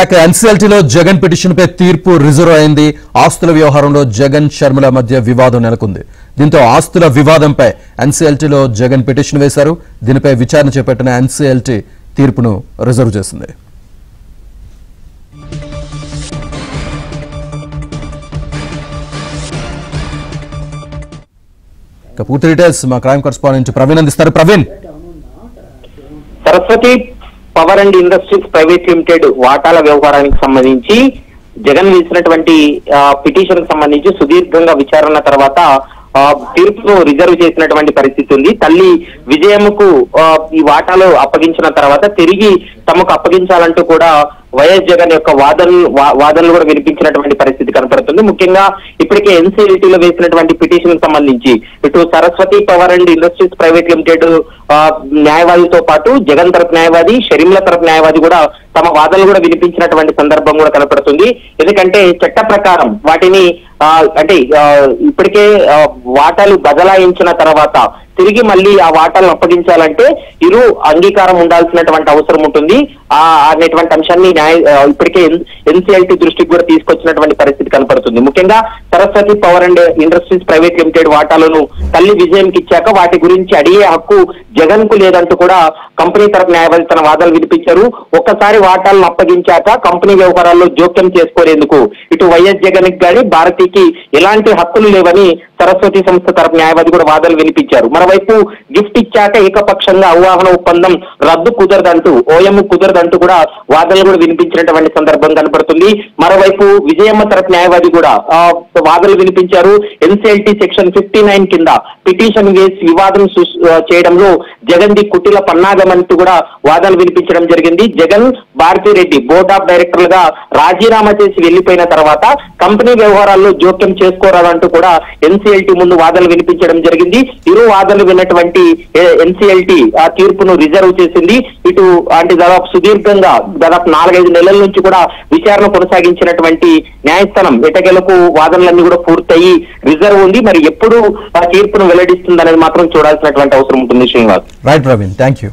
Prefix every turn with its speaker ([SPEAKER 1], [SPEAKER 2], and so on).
[SPEAKER 1] ఎన్సీఎల్టీలో Jagan petition పై తీర్పు reserve అయింది. ఆస్తుల వ్యవహారంలో జగన్ షర్మిల మధ్య వివాదం నెలకొంది. దీంతో ఆస్తుల వివాదంపై ఎన్సీఎల్టీలో జగన్ పిటిషన్ వేశారు. దీనిపై విచారణ చేపట్టిన ఎన్సీఎల్టీ తీర్పును రిజర్వ్ చేసింది. పూర్తి డీటెయిల్స్ మా క్రైమ్ కరెస్పాండెంట్ ప్రవీణ్ అందిస్తారు. Praveen,
[SPEAKER 2] Saraswati power and industries private limited వాటాల వ్యవహారానికి సంబంధించి జగన్ వేసినటువంటి పిటిషన్ కు సంబంధించి సుదీర్ఘంగా విచారణ తర్వాత తీర్పును రిజర్వ్ చేసినటువంటి పరిస్థితి ఉంది. తల్లి విజయమ్మకు ఈ వాటాలు అప్పగించిన తర్వాత తిరిగి తమకు అప్పగించాలంటూ కూడా వైఎస్ జగన్ యొక్క వాదనలు కూడా వినిపించినటువంటి పరిస్థితి కనపడుతుంది. ముఖ్యంగా ఇప్పటికే ఎన్సీఎల్టీలో వేసినటువంటి పిటిషన్ సంబంధించి ఇటు Saraswati power and industries private limited న్యాయవాదితో పాటు జగన్ తరపు న్యాయవాది, షర్మిల తరపు న్యాయవాది కూడా తమ వాదనలు కూడా వినిపించినటువంటి సందర్భం కూడా కనపడుతుంది. ఎందుకంటే చట్ట ప్రకారం వాటిని అంటే ఇప్పటికే వాటాలు బదలాయించిన తర్వాత తిరిగి మళ్ళీ ఆ వాటాలను అప్పగించాలంటే ఇరు అంగీకారం ఉండాల్సినటువంటి అవసరం ఉంటుంది. అనేటువంటి అంశాన్ని ఇప్పటికే ఎన్సీఎల్టీ దృష్టికి కూడా తీసుకొచ్చినటువంటి పరిస్థితి కనపడుతుంది. ముఖ్యంగా Saraswati power and industries private limited వాటాలను తల్లి విజయంకి ఇచ్చాక వాటి గురించి అడిగే హక్కు జగన్ కు లేదంటూ కూడా కంపెనీ తరపు న్యాయవాది తన వాదనలు వినిపించారు. ఒక్కసారి వాటాలను అప్పగించాక కంపెనీ వ్యవహారాల్లో జోక్యం చేసుకోలేందుకు ఇటు వైఎస్ జగన్ కి కానీ భారతీకి ఎలాంటి హక్కులు లేవని సరస్వతి సంస్థ తరపు న్యాయవాది కూడా వాదనలు వినిపించారు. మరోవైపు గిఫ్ట్ ఇచ్చాక ఏకపక్షంగా అవగాహన ఒప్పందం రద్దు కుదరదంటూ, ఓఎం కుదరదంటూ కూడా వాదనలు కూడా వినిపించినటువంటి సందర్భం కనపడుతుంది. మరోవైపు విజయమ్మ తరపు న్యాయవాది కూడా వాదనలు వినిపించారు. ఎన్సీఎల్టీ సెక్షన్ 59 కింద పిటిషన్ వేసి వివాదం చేయడంలో జగన్ ది కుటిల పన్నాగమంటూ కూడా వాదనలు వినిపించడం జరిగింది. జగన్, భారతిరెడ్డి బోర్డ్ ఆఫ్ డైరెక్టర్లుగా రాజీనామా చేసి వెళ్లిపోయిన తర్వాత కంపెనీ వ్యవహారాల్లో జోక్యం చేసుకోరాదంటూ కూడా ఎన్సీఎల్టీ ముందు వాదనలు వినిపించడం జరిగింది. ఇరు వాదనలు విన్నటువంటి ఎన్సీఎల్టీ ఆ తీర్పును రిజర్వ్ చేసింది. ఇటు అంటే దాదాపు సుదీర్ఘంగా దాదాపు 4-5 నెలల నుంచి కూడా విచారణ కొనసాగించినటువంటి న్యాయస్థానం ఎటకెలకు వాదనలన్నీ కూడా పూర్తయి రిజర్వ్ ఉంది. మరి ఎప్పుడు ఆ తీర్పును వెల్లడిస్తుంది అనేది మాత్రం చూడాల్సినటువంటి అవసరం ఉంటుంది. Srinivas.
[SPEAKER 1] Right Praveen, thank you.